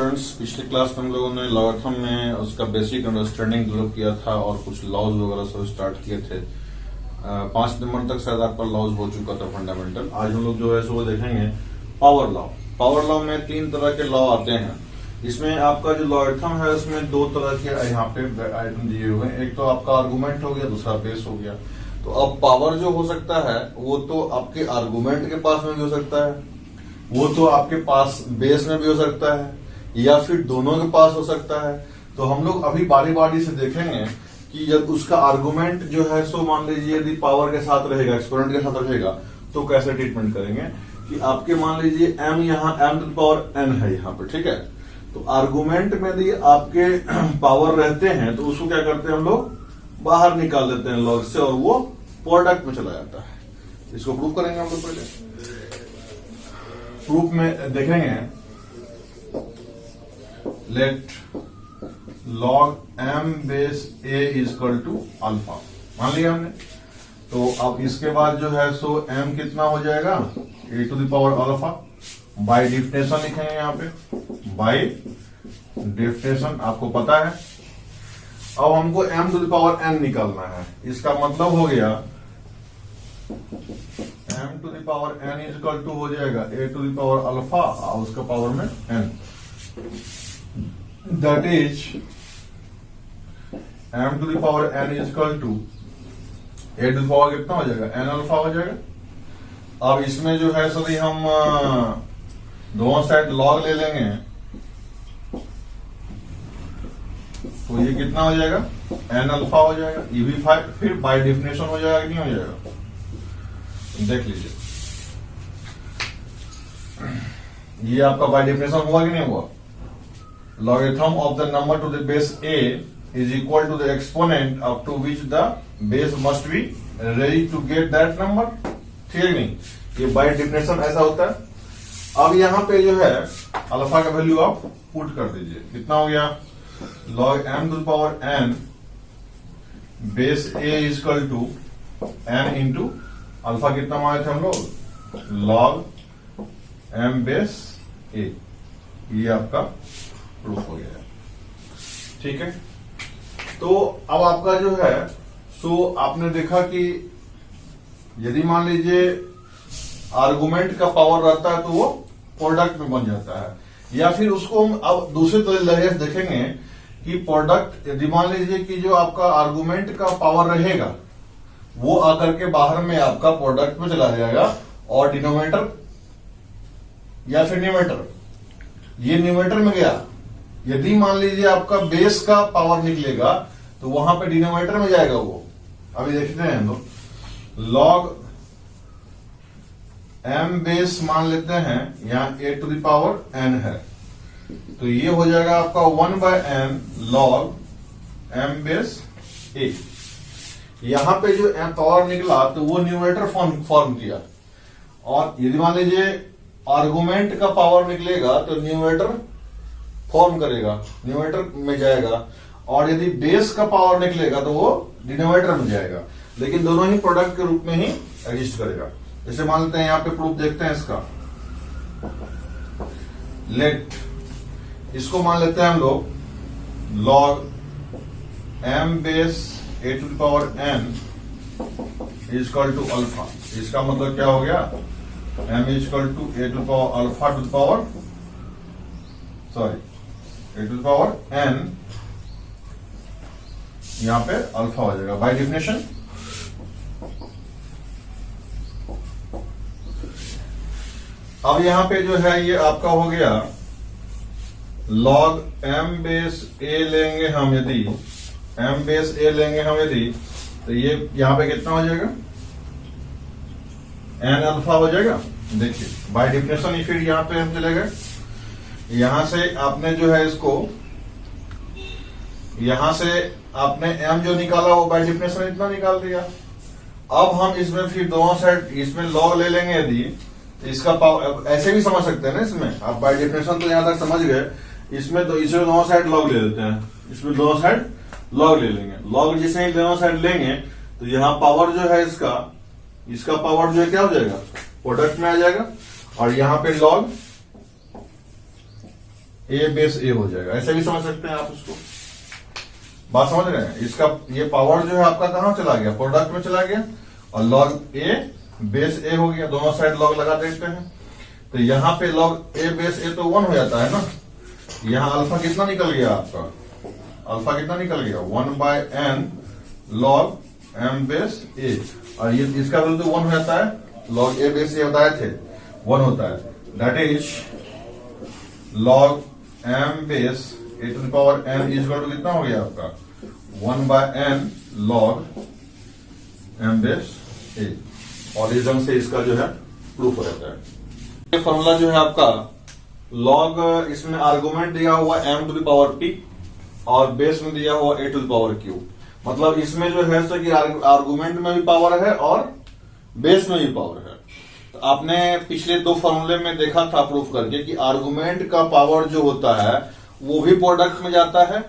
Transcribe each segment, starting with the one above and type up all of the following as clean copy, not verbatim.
Students, पिछले class में हम लोगों ने लॉगरिथम में उसका बेसिक अंडरस्टैंडिंग डेवलप किया था और कुछ लॉज वगैरह सब स्टार्ट किए थे। 5 नंबर तक शायद आपका लॉज हो चुका था फंडामेंटल। आज हम लोग जो है सो वो देखेंगे पावर लॉ। पावर लॉ में 3 तरह के लॉ आते हैं। इसमें आपका जो लॉगरिथम है उसमें 2 तरह के यहाँ पे आइटम दिए हुए हैं। एक तो आपका आर्गूमेंट हो गया, दूसरा बेस हो गया। तो अब पावर जो हो सकता है वो तो आपके आर्गूमेंट के पास में भी हो सकता है, वो तो आपके पास बेस में भी हो सकता है, या फिर दोनों के पास हो सकता है। तो हम लोग अभी बारी बारी से देखेंगे कि जब उसका आर्गुमेंट जो है सो मान लीजिए यदि पावर के साथ रहेगा, एक्सपोनेंट के साथ रहेगा, तो कैसे ट्रीटमेंट करेंगे कि आपके मान लीजिए m यहाँ m to the power n है यहाँ पे, ठीक है। तो आर्गुमेंट में यदि आपके पावर रहते हैं तो उसको क्या करते हैं हम लोग बाहर निकाल देते हैं लॉग से और वो प्रोडक्ट में चला जाता है। इसको प्रूव करेंगे हम लोग। पहले प्रूफ में देखेंगे let log m base a is equal to alpha मान लिया हमने। तो अब इसके बाद जो है सो m कितना हो जाएगा a to the power alpha. By definition लिखेंगे यहाँ पे, बाय डिफिनेशन आपको पता है। अब हमको m to the power n निकालना है। इसका मतलब हो गया m to the power n is equal to हो जाएगा a to the power alpha और उसका पावर में n। That is m to the power n is equal to a to the power कितना हो जाएगा n अल्फा हो जाएगा। अब इसमें जो है सभी हम दोनों साइड लॉग ले लेंगे तो ये कितना हो जाएगा n अल्फा हो जाएगा। ये भी फिर बाय डिफिनेशन हो जाएगा कि नहीं हो जाएगा, देख लीजिए। ये आपका बाय डिफिनेशन हुआ कि नहीं हुआ। Logarithm of the number to the base a is equal to the exponent up to which the base must be ready to get that number, ठीक है नहीं। ये बाय डिफिनेशन ऐसा होता है। अब यहां पे जो है अल्फा का वैल्यू आप पुट कर दीजिए। कितना हो गया log m to the power n base a is equal to n into alpha कितना माने थे हम लोग log m बेस a। ये आपका प्रूफ हो गया, ठीक है। तो अब आपका जो है सो आपने देखा कि यदि मान लीजिए आर्गुमेंट का पावर रहता है तो वो प्रोडक्ट में बन जाता है, या फिर उसको हम अब दूसरे तरीके से देखेंगे कि प्रोडक्ट यदि मान लीजिए कि जो आपका आर्गुमेंट का पावर रहेगा वो आकर के बाहर में आपका प्रोडक्ट में चला जाएगा और डिनोमिनेटर या फिर न्यूमरेटर, ये न्यूमरेटर में गया। यदि मान लीजिए आपका बेस का पावर निकलेगा तो वहां पे डिनोमिनेटर में जाएगा वो। अभी देखते हैं हम लोग लॉग m बेस मान लेते हैं, यहां a to the power n है, तो ये हो जाएगा आपका 1/n log m base a। यहां पे जो पावर निकला तो वो न्यूमरेटर फॉर्म किया, और यदि मान लीजिए आर्गुमेंट का पावर निकलेगा तो न्यूमरेटर फॉर्म करेगा, न्यूमरेटर में जाएगा, और यदि बेस का पावर निकलेगा तो वो डिनोमिनेटर में जाएगा। लेकिन दोनों ही प्रोडक्ट के रूप में ही एग्जिस्ट करेगा। जैसे मान लेते हैं यहाँ पे प्रूफ देखते हैं इसका। लेट इसको मान लेते हैं हम लोग log m base a to the power n is equal to alpha. इसका मतलब क्या हो गया m is equal to a to the power alpha to the power a to the power n, यहां पे अल्फा हो जाएगा बाय डिफिनेशन। अब यहां पे जो है ये आपका हो गया log m बेस a लेंगे हम, यदि m बेस a लेंगे हम यदि, तो ये यहां पे कितना हो जाएगा n अल्फा हो जाएगा। देखिए बाय डिफिनेशन ही फिर यहां पे हम चले गए। यहां से आपने जो है इसको, यहां से आपने m जो निकाला वो बाय डिफिनेशन इतना निकाल दिया। अब हम इसमें फिर दोनों साइड इसमें log ले लेंगे यदि, इसका पावर ऐसे भी समझ सकते हैं ना। इसमें आप बाय डिफिनेशन तो यहां तक समझ गए। इसमें तो इसमें दोनों साइड log ले लेते हैं, इसमें दोनों साइड log ले लेंगे। log जैसे ही दोनों साइड लेंगे तो यहाँ पावर जो है इसका पावर जो है क्या हो जाएगा प्रोडक्ट में आ जाएगा, और यहाँ पे log ए बेस ए हो जाएगा। ऐसे भी समझ सकते हैं आप उसको, बात समझ रहे हैं। इसका ये पावर जो है आपका कहां चला गया, प्रोडक्ट में चला गया, और लॉग ए बेस ए हो गया। दोनों साइड लॉग लगा देते हैं, तो यहां पे लॉग ए बेस ए तो 1 हो जाता है ना। यहां अल्फा कितना निकल गया आपका, अल्फा कितना निकल गया 1/n log m base a, और ये इसका वैल्यू तो 1 हो जाता है। लॉग a बेस a बताए थे 1 होता है, that is log m base a to the power n is equal to कितना हो गया आपका 1/n log m base a। और इस ढंग से इसका जो है प्रूफ हो जाता है। ये फॉर्मूला जो है आपका लॉग, इसमें आर्गुमेंट दिया हुआ m to the power p और बेस में दिया हुआ a to the power q। मतलब इसमें जो है सो कि आर्गुमेंट में भी पावर है और बेस में भी पावर है। तो आपने पिछले 2 फॉर्मूले में देखा था प्रूफ करके कि आर्गुमेंट का पावर जो होता है वो भी प्रोडक्ट में जाता है,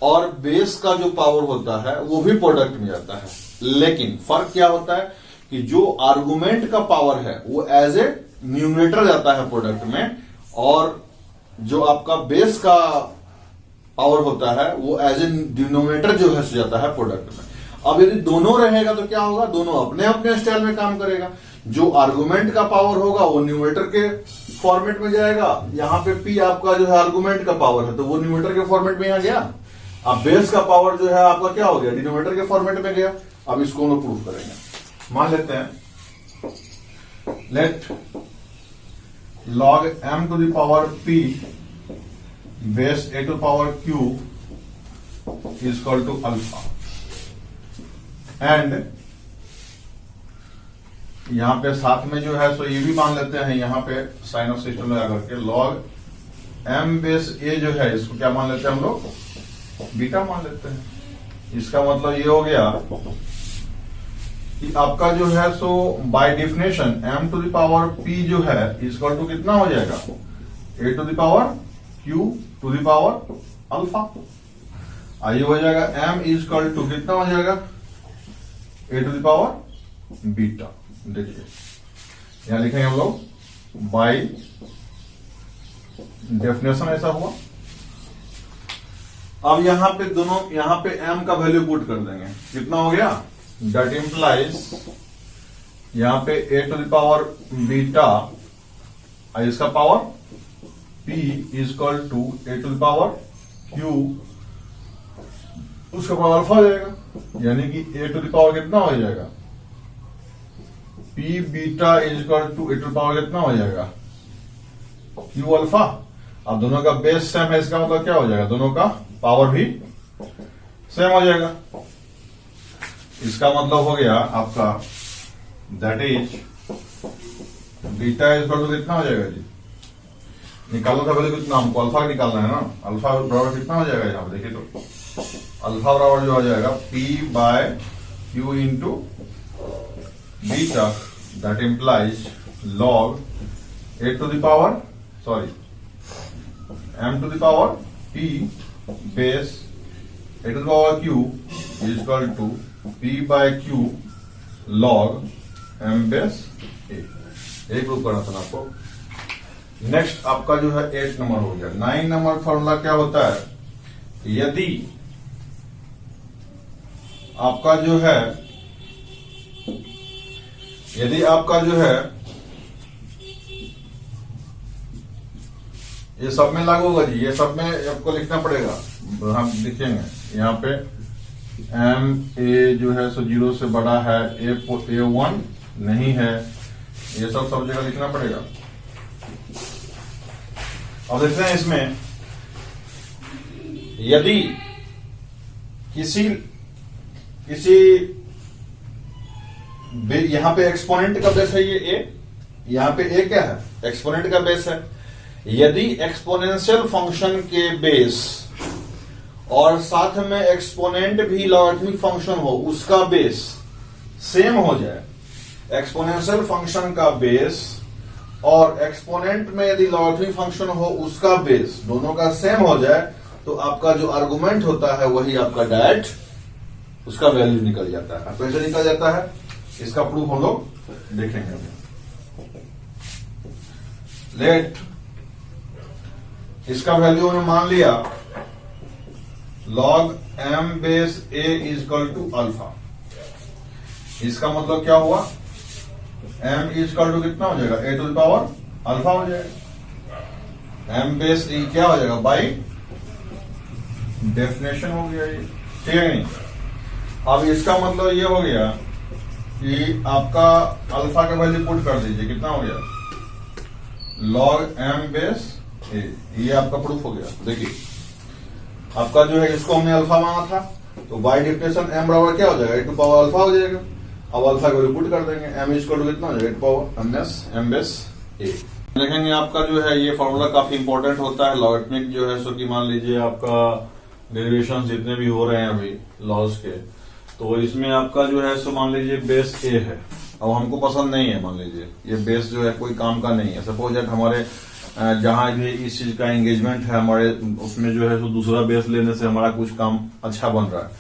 और बेस का जो पावर होता है वो भी प्रोडक्ट में जाता है। लेकिन फर्क क्या होता है कि जो आर्गुमेंट का पावर है वो एज ए न्यूमरेटर जाता है प्रोडक्ट में, और जो आपका बेस का पावर होता है वो एज ए डिनोमिनेटर जो है जाता है प्रोडक्ट में। अब यदि दोनों रहेगा तो क्या होगा, दोनों अपने अपने स्टाइल में काम करेगा। जो आर्गुमेंट का पावर होगा वो न्यूमरेटर के फॉर्मेट में जाएगा, यहां पे पी आपका जो है आर्गुमेंट का पावर है तो वो न्यूमरेटर के फॉर्मेट में यहां गया। अब बेस का पावर जो है आपका क्या हो गया, डिनोमिनेटर के फॉर्मेट में गया। अब इसको हम लोग प्रूफ करेंगे। मान लेते हैं late log m to the power p base a to the power q is equal to alpha, and यहां पे साथ में जो है सो ये भी मान लेते हैं, यहां पे साइन ऑफ सिस्टम लगा करके log m बेस a जो है इसको क्या मान लेते हैं हम लोग, बीटा मान लेते हैं। इसका मतलब ये हो गया कि आपका जो है सो by definition m to the power p जो है इक्वल टू कितना हो जाएगा, a to the power q to the power alpha. आइए हो जाएगा m इक्वल टू कितना हो जाएगा, a to the power beta. देखिए यहां लिखेंगे हम लोग बाय डेफिनेशन ऐसा हुआ। अब यहां पे दोनों, यहां पे m का वैल्यू पुट कर देंगे, कितना हो गया, दैट इंप्लाइज यहां पे a to the power beta, इसका power p is equal to a to the power q, उसका पावर अल्फा हो जाएगा। यानी कि a टू द पावर कितना हो जाएगा, p beta is equal to a to the power कितना हो जाएगा, q अल्फा। अब दोनों का बेस सेम है, इसका मतलब क्या हो जाएगा, दोनों का पावर भी सेम हो जाएगा। इसका मतलब हो गया आपका that is beta is equal to कितना हो जाएगा जी, निकालना था पहले कितना, हमको अल्फा निकालना है ना। अल्फा बराबर कितना हो जाएगा यहाँ पे देखिए, तो अल्फा बराबर जो हो जाएगा p by q into beta, that implies log a to the power m to the power p base a to the power q is equal to p by q log m base a। एक proof करना था आपको। Next आपका जो है 8 number हो गया। 9 number formula क्या होता है, यदि आपका जो है, यदि आपका जो है ये सब में लागू होगा जी, ये सब में आपको लिखना पड़ेगा। हम लिखेंगे यहाँ पे m a जो है सो 0 से बड़ा है, a1 नहीं है, ये सब जगह लिखना पड़ेगा। अब देखते हैं इसमें, यदि किसी यहां पे एक्सपोनेंट का बेस है ये a, यहां पे a क्या है, एक्सपोनेंट का बेस है। यदि एक्सपोनेंशियल फंक्शन के बेस और साथ में एक्सपोनेंट भी लॉगरिथमिक फंक्शन हो, उसका बेस सेम हो जाए, एक्सपोनेंशियल फंक्शन का बेस और एक्सपोनेंट में यदि लॉगरिथमिक फंक्शन हो उसका बेस दोनों का सेम हो जाए, तो आपका जो आर्गुमेंट होता है वही आपका डायरेक्ट उसका वैल्यू निकल जाता है। कैसे निकल जाता है, इसका प्रूफ हम लोग देखेंगे। लेट इसका वैल्यू हमने मान लिया log m base a is equal to alpha. इसका मतलब क्या हुआ, m इज इक्वल टू कितना हो जाएगा, a to the power alpha हो जाएगा। m बेस e क्या हो जाएगा, बाई डेफिनेशन हो गया ये, ठीक है नहीं। अब इसका मतलब ये हो गया कि आपका अल्फा का वैल्यू पुट कर दीजिए, कितना हो गया, log m बेस a, ये आपका प्रूफ हो गया। देखिए आपका जो है इसको हमने अल्फा माना था, तो बाई डेफिनेशन m बराबर क्या हो जाएगा, ए टू पावर अल्फा हो जाएगा। अब अल्फा को रिपोर्ट कर देंगे, m इक्वल टू कितना हो जाएगा, A to power m base a। देखेंगे आपका जो है ये फॉर्मूला काफी इंपॉर्टेंट होता है लॉगरिथमिक जो है, सो कि मान लीजिए आपका डेरिवेशन जितने भी हो रहे हैं अभी लॉज के, तो इसमें आपका जो है सो मान लीजिए बेस a है। अब हमको पसंद नहीं है, मान लीजिए ये बेस जो है कोई काम का नहीं है। सपोज दैट हमारे जहां भी इस चीज का एंगेजमेंट है हमारे, उसमें जो है तो दूसरा बेस लेने से हमारा कुछ काम अच्छा बन रहा है,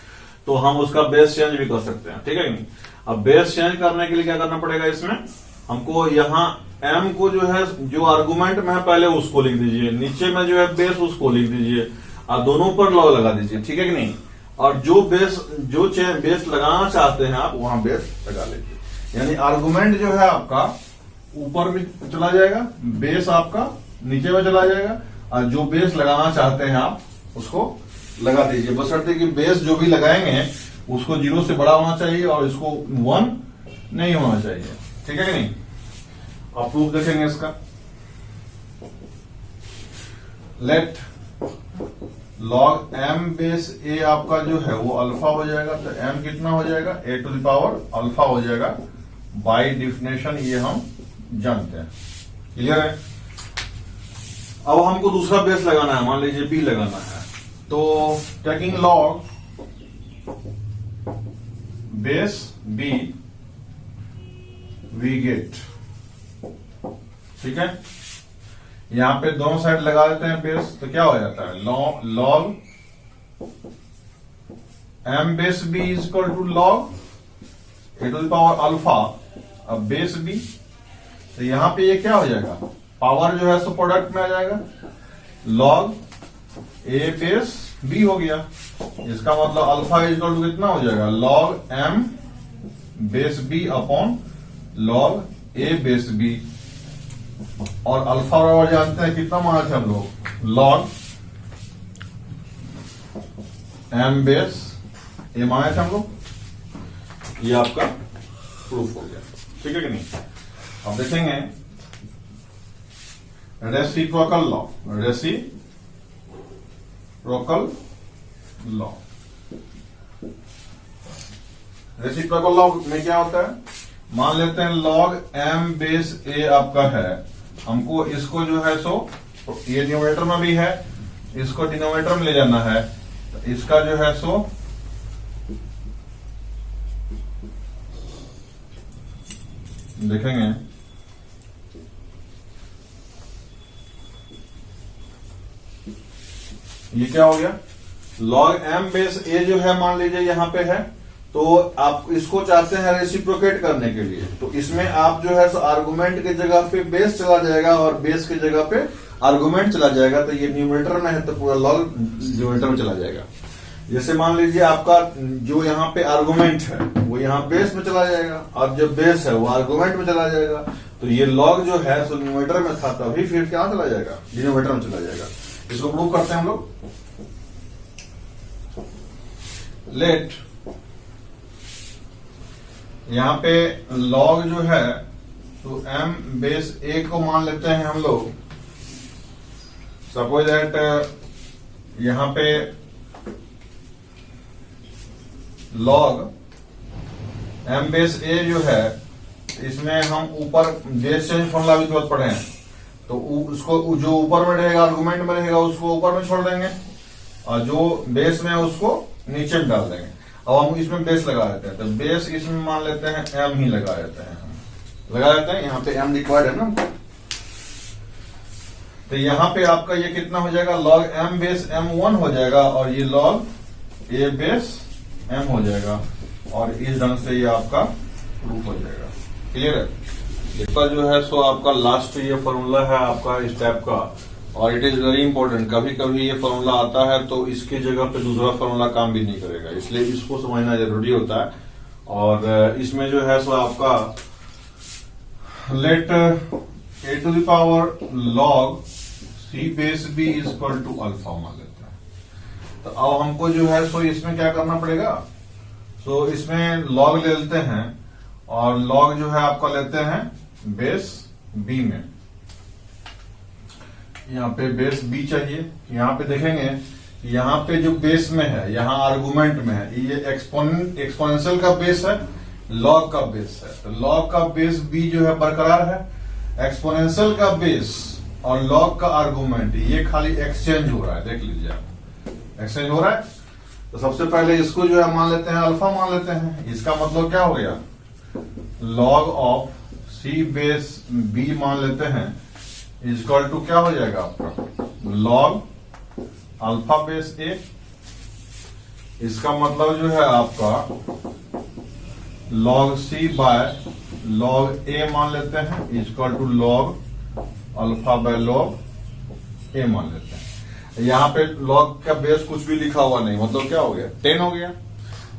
तो हम उसका बेस चेंज भी कर सकते हैं, ठीक है नहीं। अब बेस चेंज करने के लिए क्या करना पड़ेगा, इसमें हमको यहाँ m को जो है जो आर्गुमेंट में है पहले उसको लिख दीजिए, नीचे में जो है बेस उसको लिख दीजिए, और दोनों पर लॉग लगा दीजिए, ठीक है कि नहीं। और जो बेस लगाना चाहते हैं आप वहां बेस लगा लीजिए, यानी आर्गुमेंट जो है आपका ऊपर भी चला जाएगा, बेस आपका नीचे में चला जाएगा, और जो बेस लगाना चाहते हैं आप उसको लगा दीजिए, बशर्ते कि बेस जो भी लगाएंगे उसको 0 से बड़ा होना चाहिए और इसको 1 नहीं होना चाहिए, ठीक है कि नहीं। आप प्रूफ देखेंगे इसका, let log m base a आपका जो है वो अल्फा हो जाएगा, तो m कितना हो जाएगा, a to the power alpha हो जाएगा बाय डेफिनेशन, ये हम जानते हैं, क्लियर है। अब हमको दूसरा बेस लगाना है, मान लीजिए b लगाना है, तो taking log base b we get, ठीक है। यहां पे दोनों साइड लगा देते हैं बेस, तो क्या हो जाता है, log m base b is equal to log a to the power alpha, अब बेस b, तो यहां पे ये क्या हो जाएगा, पावर जो है सो प्रोडक्ट में आ जाएगा, log a बेस b हो गया। इसका मतलब अल्फा इज इक्वल टू कितना हो जाएगा, log m base b upon log a base b, और अल्फा बराबर जानते हैं कितना माना थे हम लोग, log m बेस a माने थे हम लोग। ये आपका प्रूफ हो गया, ठीक है कि नहीं। अब देखेंगे रेसिप्रोकल लॉ, रेसिप्रोकल लॉ में क्या होता है, मान लेते हैं log m बेस a आपका है, हमको इसको जो है सो ये न्यूमरेटर में भी है, इसको डिनोमिनेटर में ले जाना है, तो इसका जो है सो देखेंगे ये क्या हो गया, log m बेस a जो है मान लीजिए यहां पे है, तो आप इसको चाहते हैं रेसिप्रोकेट करने के लिए, तो इसमें आप जो है सो आर्गुमेंट की जगह पे बेस चला जाएगा और बेस की जगह पे आर्गुमेंट चला जाएगा, तो ये न्यूमरेटर में है तो पूरा लॉग न्यूमरेटर में चला जाएगा। जैसे मान लीजिए आपका जो यहाँ पे आर्गुमेंट है वो यहाँ बेस में चला जाएगा, और जो बेस है वो आर्गुमेंट में चला जाएगा, तो ये लॉग जो है सो न्यूमरेटर में था, तभी फिर क्या चला जाएगा, डिनोमिनेटर में चला जाएगा। इसको प्रूव करते हैं हम लोग, लेट यहां पे log जो है तो m बेस a को मान लेते हैं हम लोग, सपोज दैट यहां पे log m बेस a जो है, इसमें हम ऊपर बेस चेंज फॉर्मूला भी तुरंत पढ़े हैं, तो उसको जो ऊपर में रहेगा आर्गुमेंट में रहेगा उसको ऊपर में छोड़ देंगे, और जो बेस में है उसको नीचे में डाल देंगे। अब हम इसमें बेस लगा देते हैं, तो बेस इसमें मान लेते हैं m ही लगा देते हैं, यहाँ पे m रिक्वायर्ड है ना, तो यहाँ पे आपका ये कितना हो जाएगा, log m बेस m1 हो जाएगा, और ये log a बेस m हो जाएगा, और इस ढंग से ये आपका प्रूफ हो जाएगा, क्लियर है। इसका जो है सो आपका लास्ट ये फॉर्मूला है आपका इस टाइप का, और इट इज वेरी इंपॉर्टेंट, कभी कभी ये फॉर्मूला आता है तो इसकी जगह पे दूसरा फॉर्मूला काम भी नहीं करेगा, इसलिए इसको समझना जरूरी होता है। और इसमें जो है सो आपका late a to the power log c base b is equal to alpha मान लेते हैं। तो अब हमको जो है सो इसमें क्या करना पड़ेगा, सो इसमें log ले लेते हैं और log जो है आपका लेते हैं बेस b में। यहाँ पे बेस b चाहिए, यहाँ पे देखेंगे यहाँ पे जो बेस में है, यहाँ आर्गुमेंट में है, ये एक्सपोनेंशियल का बेस है, लॉग का बेस है। तो लॉग का बेस b जो है बरकरार है, एक्सपोनेंशियल का बेस और लॉग का आर्गुमेंट ये खाली एक्सचेंज हो रहा है, देख लीजिए आप एक्सचेंज हो रहा है। तो सबसे पहले इसको जो है मान लेते हैं अल्फा मान लेते हैं, इसका मतलब क्या हो गया, log of c base b मान लेते हैं इक्वल टू क्या हो जाएगा आपका लॉग अल्फा बेस a। इसका मतलब जो है आपका log c by log a मान लेते हैं equal to log alpha by log a मान लेते हैं। यहाँ पे लॉग का बेस कुछ भी लिखा हुआ नहीं, मतलब क्या हो गया 10 हो गया।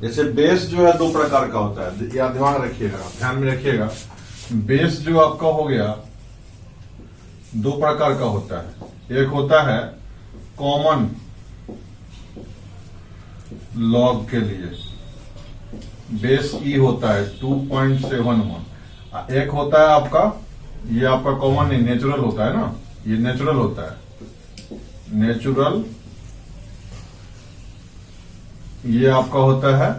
जैसे बेस जो है दो प्रकार का होता है, या ध्यान रखिएगा, ध्यान में रखिएगा, बेस जो आपका हो गया दो प्रकार का होता है। एक होता है कॉमन लॉग के लिए बेस ई होता है 2.71, एक होता है आपका ये आपका कॉमन नहीं नेचुरल होता है ना, ये नेचुरल होता है, नेचुरल ये आपका होता है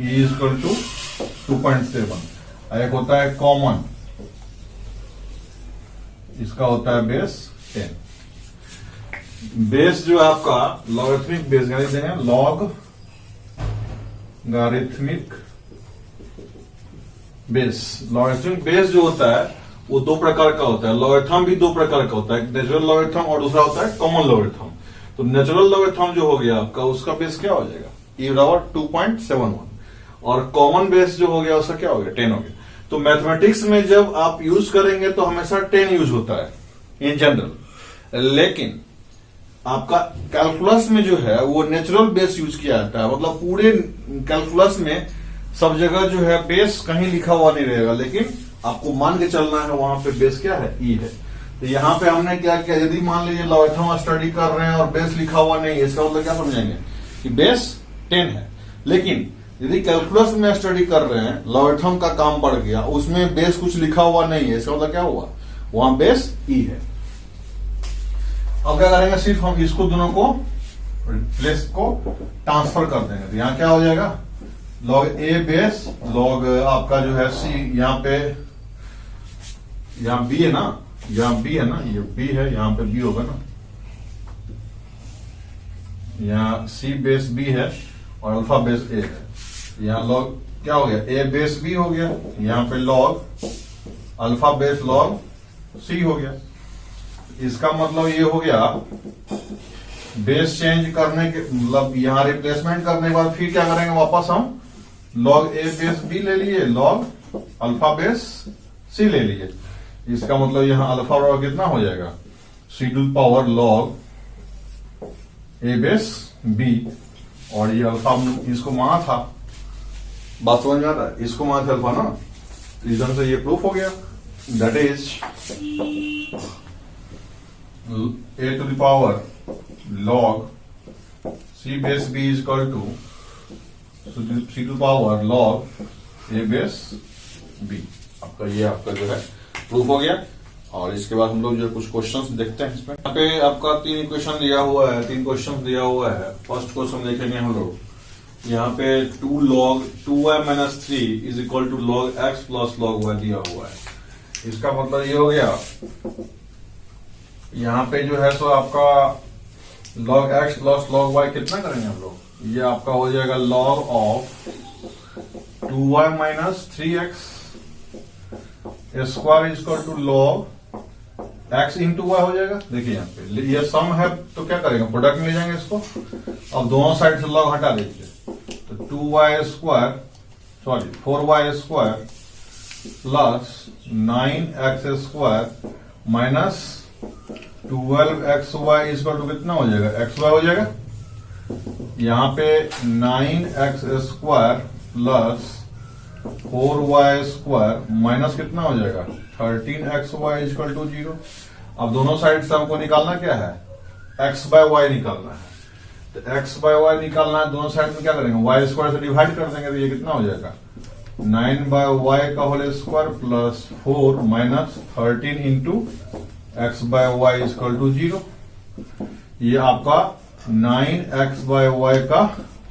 ई इक्वल टू 2.7, एक होता है कॉमन, इसका होता है बेस 10। बेस जो आपका लॉगरिथमिक बेस यानी देंगे log logarithmic base. Logarithmic base जो होता है वो दो प्रकार का होता है, लॉगरिथम भी दो प्रकार का होता है, नेचुरल लॉगरिथम और दूसरा होता है कॉमन लॉगरिथम। तो नेचुरल लॉगरिथम जो हो गया आपका उसका बेस क्या हो जाएगा ई बराबर 2.71, और कॉमन बेस जो हो गया उसका क्या हो गया 10 हो गया। तो मैथमेटिक्स में जब आप यूज करेंगे तो हमेशा 10 यूज होता है इन जनरल, लेकिन आपका कैलकुलस में जो है वो नेचुरल बेस यूज किया जाता है। मतलब पूरे कैलकुलस में सब जगह जो है बेस कहीं लिखा हुआ नहीं रहेगा, लेकिन आपको मान के चलना है वहां पे बेस क्या है ई है। तो यहाँ पे हमने क्या किया, यदि मान लीजिए लॉगरिथम स्टडी कर रहे हैं और बेस लिखा हुआ नहीं है, इसका मतलब क्या समझेंगे कि बेस 10 है। लेकिन यदि कैलकुलस में स्टडी कर रहे हैं, लॉगरिथम का काम बढ़ गया, उसमें बेस कुछ लिखा हुआ नहीं है, इसका मतलब क्या हुआ वहां बेस ई है। अब क्या करेंगे, सिर्फ हम इसको दोनों को प्लेस को ट्रांसफर कर देंगे। तो यहाँ क्या हो जाएगा लॉग ए बेस लॉग आपका जो है सी, यहाँ पे यहाँ बी है ना, यहाँ बी है ना, ये बी है, यहाँ पे बी होगा ना, यहाँ सी बेस बी है और अल्फा बेस ए है। यहाँ लॉग क्या हो गया ए बेस बी हो गया, यहाँ पे log alpha base log c हो गया। इसका मतलब ये हो गया बेस चेंज करने के मतलब यहाँ रिप्लेसमेंट करने के बाद फिर क्या करेंगे, वापस हम लॉग ए बेस बी ले लिए, लॉग अल्फा बेस सी ले लिए। इसका मतलब यहाँ अल्फा बराबर कितना हो जाएगा C to power log A base B, और ये अल्फा इसको माना था, बात समझ में आता है, इसको माना था अल्फा ना, तो इधर से ये प्रूफ हो गया, that is a to the power log c base b is equal to c to the power log a base b। आपका ये आपका जो है प्रूफ हो गया। और इसके बाद हम लोग जो कुछ क्वेश्चंस देखते हैं इसमें। यहाँ पे आपका 3 इक्वेशन दिया हुआ है, 3 क्वेश्चन दिया हुआ है। फर्स्ट क्वेश्चन देखेंगे हम लोग, यहाँ पे 2 log 2y minus 3 is equal to log x plus log y दिया हुआ है। इसका मतलब ये हो गया, यहाँ पे जो है सो आपका log x plus log y कितना करेंगे हम लोग, ये आपका हो जाएगा log of 2y minus 3x square equal to log x into y हो जाएगा। देखिए यहाँ पे ये सम है तो क्या करेंगे, प्रोडक्ट में ले जाएंगे इसको, अब दोनों साइड से log हटा दीजिए, तो 2y square sorry 4y square plus 9x square minus 12xy equal to कितना हो जाएगा, xy हो जाएगा। यहाँ पे 9x square plus 4y square minus कितना हो जाएगा, 13xy इक्वल टू 0। अब दोनों साइड से हमको निकालना क्या है, x बाय वाई निकालना है। तो x बाय वाई निकालना है, दोनों साइड में क्या करेंगे, y स्क्वायर से डिवाइड कर देंगे, तो ये कितना हो जाएगा, 9 बाय वाई का whole square plus 4 minus 13 into x by y equal to 0। ये आपका 9x बाय वाई का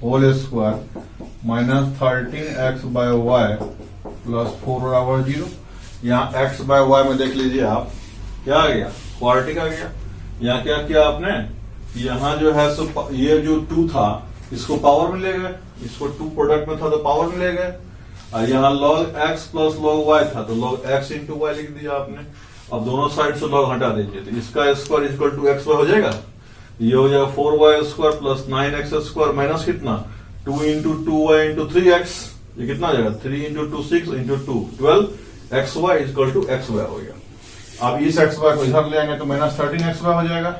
whole square minus 13x by y plus 4 बराबर 0। यहाँ x बाय वाई में देख लीजिए आप, क्या आ गया, क्वाड्रेटिक आ गया। यहाँ क्या किया आपने, यहाँ जो है सो ये जो 2 था इसको पावर में ले गए, इसको 2 प्रोडक्ट में था तो पावर में ले गए, और यहाँ log x plus log y था तो log x इंटू वाई लिख दिया आपने। अब दोनों साइड से log हटा दीजिए, तो इसका square equal to x y हो जाएगा। ये हो जाएगा 4y square plus 9x square minus कितना, 2 इंटू 2y इंटू 3x, ये कितना हो जाएगा, 3 into 2 6 into 2 12xy equal to xy हो गया। अब इस xy को इधर ले आएंगे तो माइनस 13xy हो जाएगा।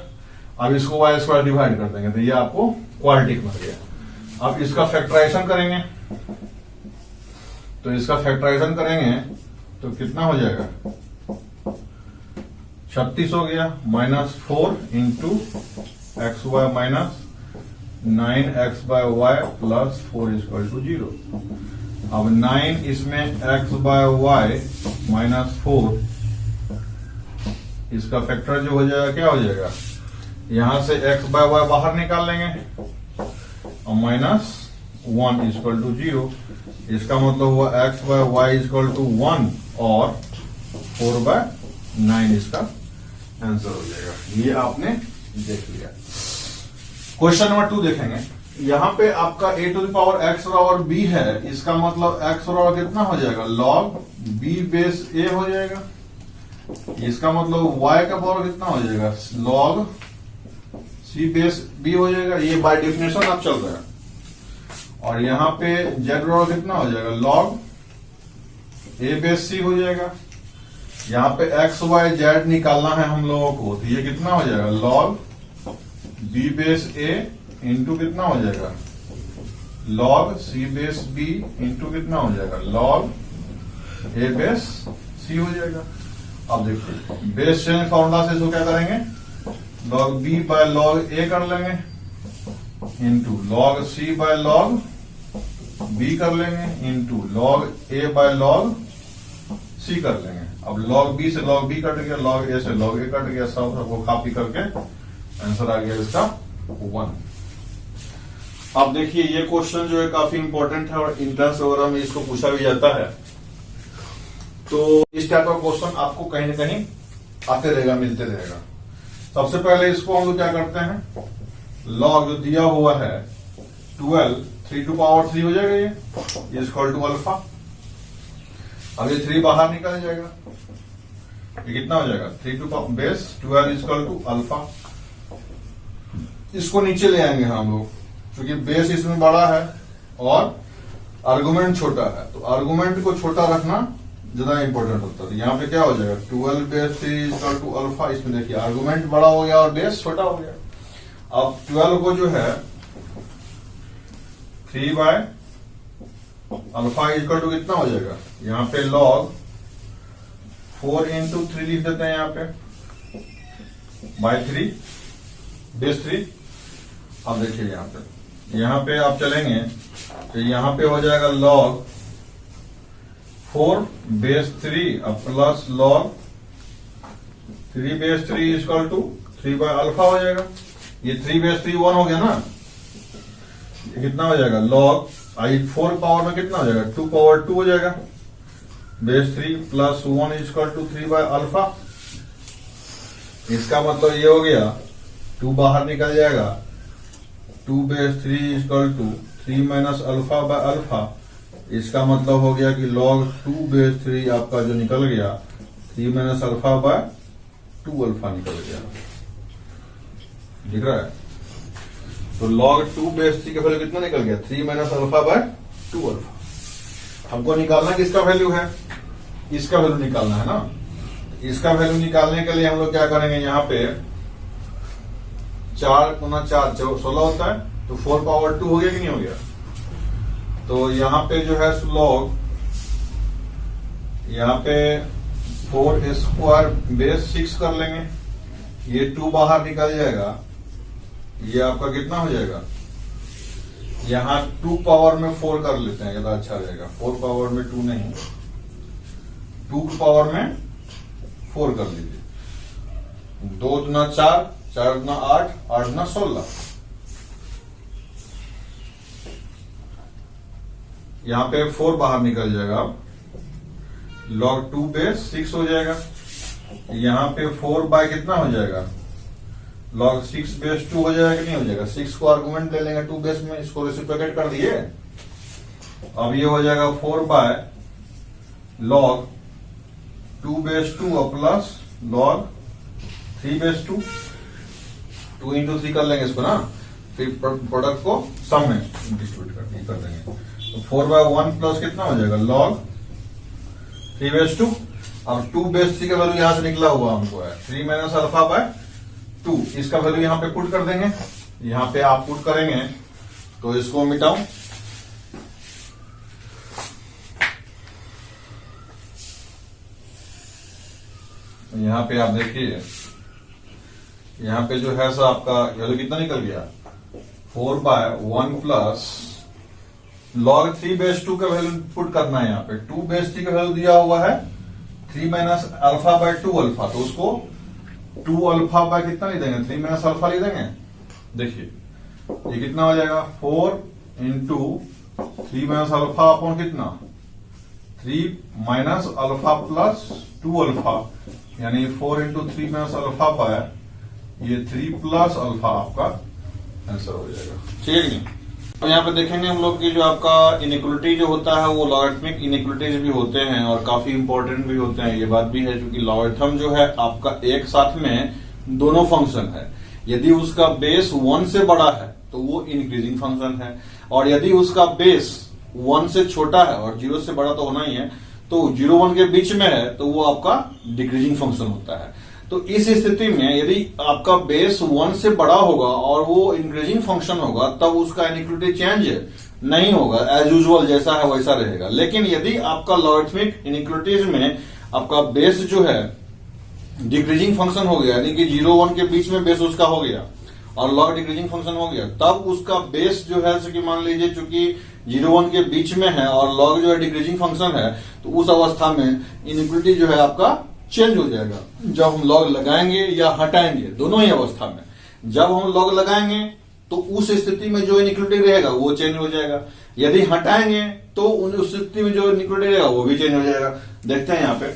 अब इसको y स्क्वायर डिवाइड कर देंगे तो ये आपको क्वाड्रेटिक मिल गया। अब इसका फैक्टराइजेशन करेंगे, तो इसका फैक्टराइजेशन करेंगे तो कितना हो जाएगा, 36 हो गया, minus 4 into x y minus 9x by y plus 4 equal to 0। अब 9 इसमें x बाय वाई माइनस 4, इसका फैक्टर जो हो जाएगा क्या हो जाएगा, यहां से x बाय वाई बाहर निकाल लेंगे और माइनस 1 इक्वल टू 0। इसका मतलब हुआ x by y equal to 1 और 4 बाय 9 इसका आंसर हो जाएगा। ये आपने देख लिया। क्वेश्चन नंबर 2 देखेंगे। यहां पे आपका a to the power x बराबर b है, इसका मतलब x बराबर कितना हो जाएगा, log b बेस a हो जाएगा। इसका मतलब y का पावर कितना हो जाएगा, log c बेस b हो जाएगा। ये बाय डेफिनेशन आप चल रहा है। और यहाँ पे z बराबर कितना हो जाएगा, log a बेस c हो जाएगा। यहाँ पे x y z निकालना है हम लोगों को, तो ये कितना हो जाएगा, log b base a into कितना हो जाएगा, log c base b into कितना हो जाएगा, log a बेस c हो जाएगा। अब देखिए बेस चेंज फॉर्मूला से इसको क्या करेंगे, log b by log a कर लेंगे into log c by log b कर लेंगे into log a by log c कर लेंगे। अब log b से log b कट गया, log a से log a कट गया, सबको कॉपी करके आंसर आ गया इसका 1। अब देखिए ये क्वेश्चन जो है काफी इंपॉर्टेंट है और इंट्रेंस वगैरह में इसको पूछा भी जाता है। तो इस टाइप का क्वेश्चन आपको कहीं ना कहीं आते रहेगा, मिलते रहेगा। सबसे पहले इसको हम लोग क्या करते हैं, log जो दिया हुआ है 12 3 टू पावर 3 हो जाएगा, ये इक्वल टू अल्फा। अब ये 3 बाहर निकल जाएगा, ये कितना हो जाएगा, 3 to base 12 equal to alpha. इसको नीचे ले आएंगे हम लोग, क्योंकि बेस इसमें बड़ा है और आर्गुमेंट छोटा है, तो आर्गुमेंट को छोटा रखना ज्यादा इंपॉर्टेंट होता है। तो यहाँ पे क्या हो जाएगा, 12 बेस 3 इक्वल टू अल्फा। इसमें देखिए आर्गुमेंट बड़ा हो गया और बेस छोटा हो गया। अब 12 को जो है 3 बाय अल्फा इक्वल टू कितना हो जाएगा, यहाँ पे log 4 इंटू 3 लिख देते हैं, यहाँ पे बाय 3 बेस 3। अब देखिए यहाँ पे आप चलेंगे तो यहाँ पे हो जाएगा log 4 बेस 3 अब plus log 3 base 3 equal to 3 by alpha हो जाएगा। ये 3 बेस 3 1 हो गया ना, ये कितना हो जाएगा, log 4 पावर में कितना हो जाएगा, 2 पावर 2 हो जाएगा, base 3 plus 1 equal to 3 by alpha. इसका मतलब ये हो गया 2 बाहर निकल जाएगा, 2 base 3 equal to 3 minus alpha by alpha. इसका मतलब हो गया कि log 2 बेस 3 आपका जो निकल गया 3 माइनस अल्फा बाय 2 अल्फा निकल गया, दिख रहा है। तो log 2 बेस 3 का वैल्यू कितना निकल गया, 3 माइनस अल्फा बाय 2 अल्फा। हमको निकालना किसका वैल्यू है, इसका वैल्यू निकालना है ना। इसका वैल्यू निकालने के लिए हम लोग क्या करेंगे, यहाँ पे 4 गुना 4 16 होता है, तो 4 पावर 2 हो गया कि नहीं हो गया। तो यहाँ पे जो है log, यहाँ पे 4 स्क्वायर बेस 6 कर लेंगे, ये 2 बाहर निकल जाएगा, ये आपका कितना हो जाएगा, यहाँ 2 पावर में 4 कर लेते हैं, ज्यादा अच्छा रहेगा। 4 पावर में 2 नहीं, 2 पावर में 4 कर लीजिए। 2 गुना 4, 4 गुना 8, 8 गुना 16, यहाँ पे 4 बाहर निकल जाएगा, log 2 बेस 6 हो जाएगा। यहाँ पे 4 बाय कितना हो जाएगा, log 6 बेस 2 हो जाएगा कि नहीं हो जाएगा। 6 को आर्गुमेंट ले लेंगे 2 बेस में, इसको रेसिप्रोकेट कर दिए। अब ये हो जाएगा 4 by log 2 base 2 plus log 3 base 2, 2 into 3 कर लेंगे इसको ना, फिर प्रोडक्ट को सम में डिस्ट्रीब्यूट कर देंगे। तो 4 बाय 1 प्लस कितना हो जाएगा, log 3 बेस 2। अब 2 बेस 3 का वैल्यू यहां से निकला हुआ हमको है 3 माइनस अल्फा बाय 2, इसका वैल्यू यहां पे पुट कर देंगे। यहां पे आप पुट करेंगे तो इसको मिटाऊं, यहां पे आप देखिए, यहां पे जो है सो आपका वैल्यू कितना निकल गया, 4 बाय 1 प्लस log 3 बेस 2 का वैल्यू पुट करना है। यहाँ पे 2 बेस 3 का वैल्यू दिया हुआ है 3 माइनस अल्फा बाय 2 अल्फा, तो उसको 2 अल्फा बाय कितना लिख देंगे, 3 माइनस अल्फा लिख देंगे। देखिए ये कितना हो जाएगा, 4 इंटू 3 माइनस अल्फा अपॉन कितना, 3 माइनस अल्फा प्लस 2 अल्फा, यानी 4 इंटू 3 माइनस अल्फा बाय ये 3 प्लस अल्फा आपका आंसर हो जाएगा। ठीक है कि नहीं। तो यहाँ पे देखेंगे हम लोग की जो आपका इनइक्वलिटी जो होता है वो लॉगरिथमिक इनइक्वलिटीज भी होते हैं और काफी इंपॉर्टेंट भी होते हैं। ये बात भी है क्योंकि लॉगरिथम जो है आपका एक साथ में दोनों फंक्शन है। यदि उसका बेस 1 से बड़ा है तो वो इंक्रीजिंग फंक्शन है, और यदि उसका बेस 1 से छोटा है और 0 से बड़ा तो होना ही है, तो 0 1 के बीच में है तो वो आपका डिक्रीजिंग फंक्शन होता है। तो इस स्थिति में यदि आपका बेस 1 से बड़ा होगा और वो इंक्रीजिंग फंक्शन होगा तब उसका इनइक्वलिटी चेंज नहीं होगा, एज यूजुअल जैसा है वैसा रहेगा। लेकिन यदि आपका लॉगरिथमिक इनइक्वलिटीज में आपका बेस जो है डिक्रीजिंग फंक्शन हो गया, यानी कि 0 1 के बीच में बेस उसका हो गया और लॉग डिक्रीजिंग फंक्शन हो गया, तब उसका बेस जो है कि मान लीजिए चूंकि 0 1 के बीच में है और लॉग जो है डिक्रीजिंग फंक्शन है, तो उस अवस्था में इनइक्वलिटी जो है आपका चेंज हो जाएगा। जब हम लॉग लगाएंगे या हटाएंगे, दोनों ही अवस्था में जब हम लॉग लगाएंगे तो उस स्थिति में जो इनइक्वलिटी रहेगा वो चेंज हो जाएगा, यदि हटाएंगे तो उस स्थिति में जो इनइक्वलिटी रहेगा वो भी चेंज हो जाएगा। देखते हैं यहाँ पे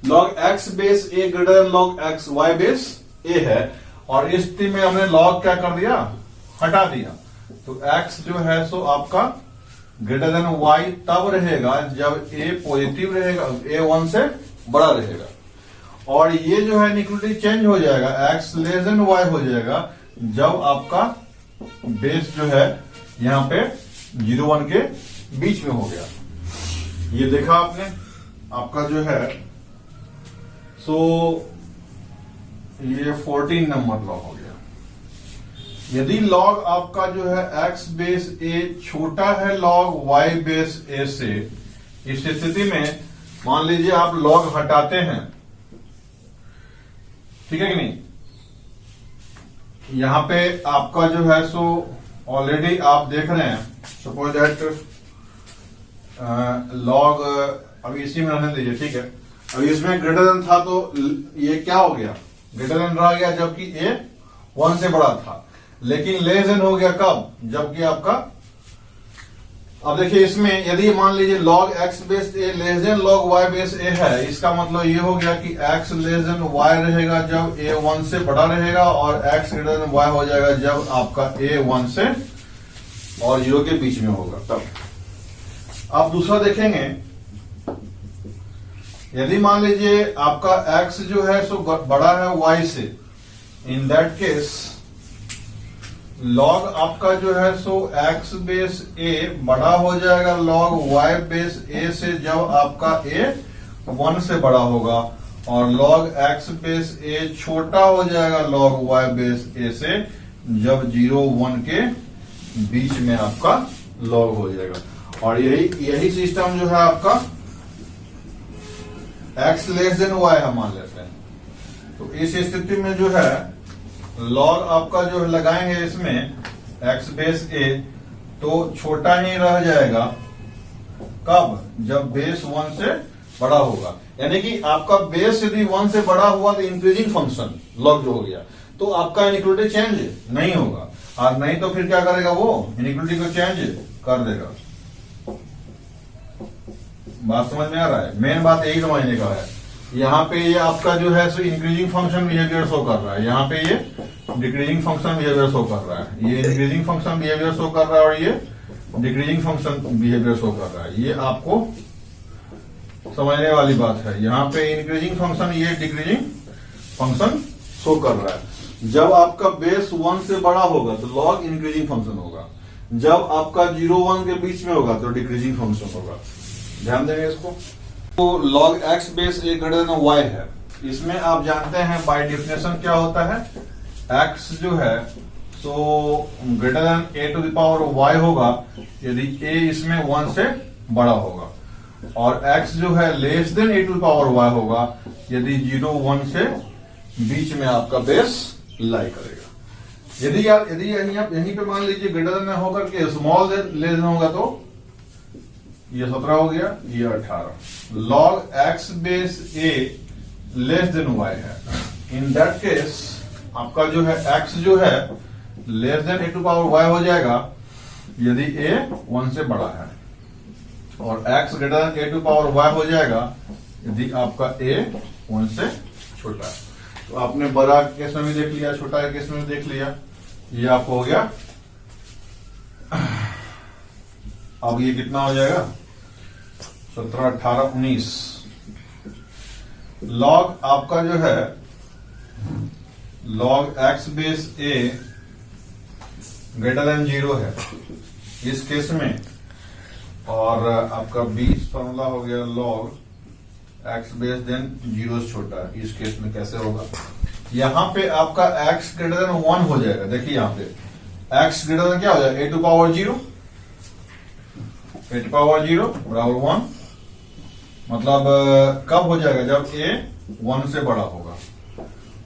log x base a greater than log x y base a है, और इस स्थिति में हमने log क्या कर दिया, हटा दिया। तो x जो है सो आपका ग्रेटर देन y तब रहेगा जब a पॉजिटिव रहेगा, a 1 से बड़ा रहेगा, और ये जो है इनइक्वलिटी चेंज हो जाएगा, x लेस देन y हो जाएगा जब आपका बेस जो है यहां पे 0 1 के बीच में हो गया। ये देखा आपने, आपका जो है सो ये 14 नंबर लॉग हो गया। यदि लॉग आपका जो है x बेस a छोटा है लॉग y बेस a से, इस स्थिति में मान लीजिए आप लॉग हटाते हैं, ठीक है कि नहीं। यहां पे आपका जो है सो ऑलरेडी आप देख रहे हैं, सपोज दैट लॉग अभी इसी में रहने दीजिए, ठीक है। अभी इसमें ग्रेटर देन था तो ये क्या हो गया, ग्रेटर देन रह गया जबकि ए 1 से बड़ा था, लेकिन लेस देन हो गया कब, जबकि आपका, अब देखिए इसमें यदि मान लीजिए log x base a less than log y base a है, इसका मतलब ये हो गया कि x लेस देन y रहेगा जब a 1 से बड़ा रहेगा, और x ग्रेटर देन y हो जाएगा जब आपका a 1 से और 0 के बीच में होगा तब। आप दूसरा देखेंगे, यदि मान लीजिए आपका x जो है सो बड़ा है y से, इन दैट केस log आपका जो है सो x बेस a बड़ा हो जाएगा log y बेस a से जब आपका a 1 से बड़ा होगा, और log x बेस a छोटा हो जाएगा log y बेस a से जब 0 1 के बीच में आपका लॉग हो जाएगा। और यही सिस्टम जो है आपका x लेस देन y हम मान लेते हैं। तो इस स्थिति में जो है लॉग आपका जो है लगाएंगे इसमें x बेस a, तो छोटा ही रह जाएगा कब, जब बेस 1 से बड़ा होगा। यानी कि आपका बेस यदि 1 से बड़ा हुआ तो इंक्रीजिंग फंक्शन लॉग जो हो गया, तो आपका इनइक्वालिटी चेंज नहीं होगा, और नहीं तो फिर क्या करेगा, वो इनइक्वालिटी को चेंज कर देगा। बात समझ में आ रहा है? मेन बात यही समझने का है। यहाँ पे ये आपका जो है सो इंक्रीजिंग फंक्शन बिहेवियर शो कर रहा है, यहाँ पे ये डिक्रीजिंग फंक्शन बिहेवियर शो कर रहा है, ये इंक्रीजिंग फंक्शन बिहेवियर शो कर रहा है और ये डिक्रीजिंग फंक्शन बिहेवियर शो कर रहा है। ये आपको समझने वाली बात है। यहाँ पे इंक्रीजिंग फंक्शन, ये डिक्रीजिंग फंक्शन शो कर रहा है। जब आपका बेस 1 से बड़ा होगा तो लॉग इंक्रीजिंग फंक्शन होगा, जब आपका 0 1 के बीच में होगा तो डिक्रीजिंग फंक्शन होगा। ध्यान देंगे इसको। तो log x base a greater than y है, इसमें आप जानते हैं बाय डेफिनेशन क्या होता है, x जो है सो greater than a to the power y होगा यदि a इसमें 1 से बड़ा होगा, और x जो है less than a to the power y होगा यदि 0 1 से बीच में आपका बेस लाई करेगा। यदि यहीं पे मान लीजिए ग्रेटर देन होकर के स्मॉल लेस देन होगा तो ये 17 हो गया, ये 18। log x base a less than y है, इन दैट केस आपका जो है x जो है less than a to power y हो जाएगा यदि a 1 से बड़ा है, और x greater than a to power y हो जाएगा यदि आपका a 1 से छोटा है। तो आपने बड़ा केस में भी देख लिया, छोटा केस में भी देख लिया, ये आपको हो गया। अब ये कितना हो जाएगा, 17 18 19। लॉग आपका जो है log x base a greater than 0 है इस केस में, और आपका 20 फॉर्मूला हो गया log x बेस देन 0 से छोटा है, इस केस में कैसे होगा। यहां पे आपका x ग्रेटर देन 1 हो जाएगा। देखिए यहां पे x ग्रेटर देन क्या हो जाएगा, a to power 0, a to power 0 बराबर 1, मतलब कब हो जाएगा, जब a 1 से बड़ा होगा,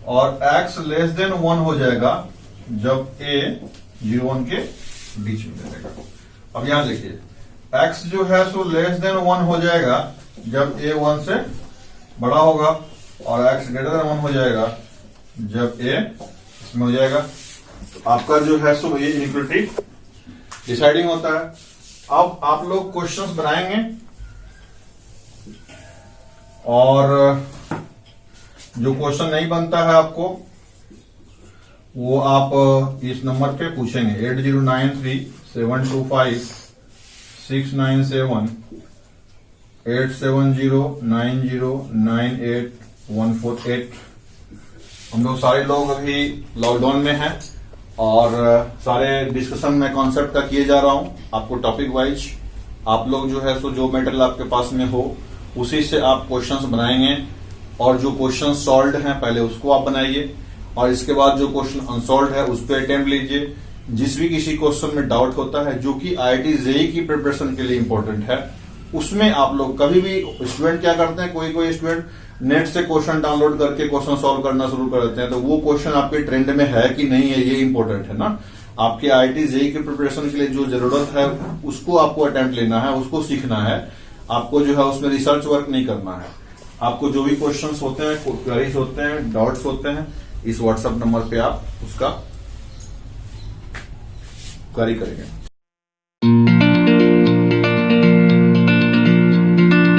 और x लेस देन 1 हो जाएगा जब a 0 1 के बीच में रहेगा। अब यहां देखिए x जो है सो लेस देन 1 हो जाएगा जब a 1 से बड़ा होगा, और x ग्रेटर देन 1 हो जाएगा जब a इसमें हो जाएगा। तो आपका जो है सो ये इनइक्वालिटी डिसाइडिंग होता है। अब आप लोग क्वेश्चंस बनाएंगे और जो क्वेश्चन नहीं बनता है आपको वो आप इस नंबर पे पूछेंगे 8093 725 697 870 90 98 148। हम लोग सारे लोग अभी लॉकडाउन में हैं और सारे डिस्कशन में कॉन्सेप्ट का किए जा रहा हूं। आपको टॉपिक वाइज आप लोग जो है सो जो मटेरियल आपके पास में हो उसी से आप क्वेश्चंस बनाएंगे, और जो क्वेश्चन सॉल्व्ड हैं पहले उसको आप बनाइए, और इसके बाद जो क्वेश्चन अनसॉल्व्ड है उस पर अटेम्प्ट लीजिए। जिस भी किसी क्वेश्चन में डाउट होता है जो कि IIT JEE की प्रिपरेशन के लिए इंपॉर्टेंट है, उसमें आप लोग कभी भी, स्टूडेंट क्या करते हैं, कोई स्टूडेंट नेट से क्वेश्चन डाउनलोड करके क्वेश्चन सॉल्व करना शुरू कर देते हैं, तो वो क्वेश्चन आपके ट्रेंड में है कि नहीं है, ये इंपॉर्टेंट है ना। आपके IIT JEE की प्रिपरेशन के लिए जो जरूरत है उसको आपको अटेम्प्ट लेना है, उसको सीखना है। आपको जो है उसमें रिसर्च वर्क नहीं करना है। आपको जो भी क्वेश्चंस होते हैं, क्वेरीज होते हैं, डाउट्स होते हैं, इस व्हाट्सएप नंबर पे आप उसका क्वेरी करेंगे।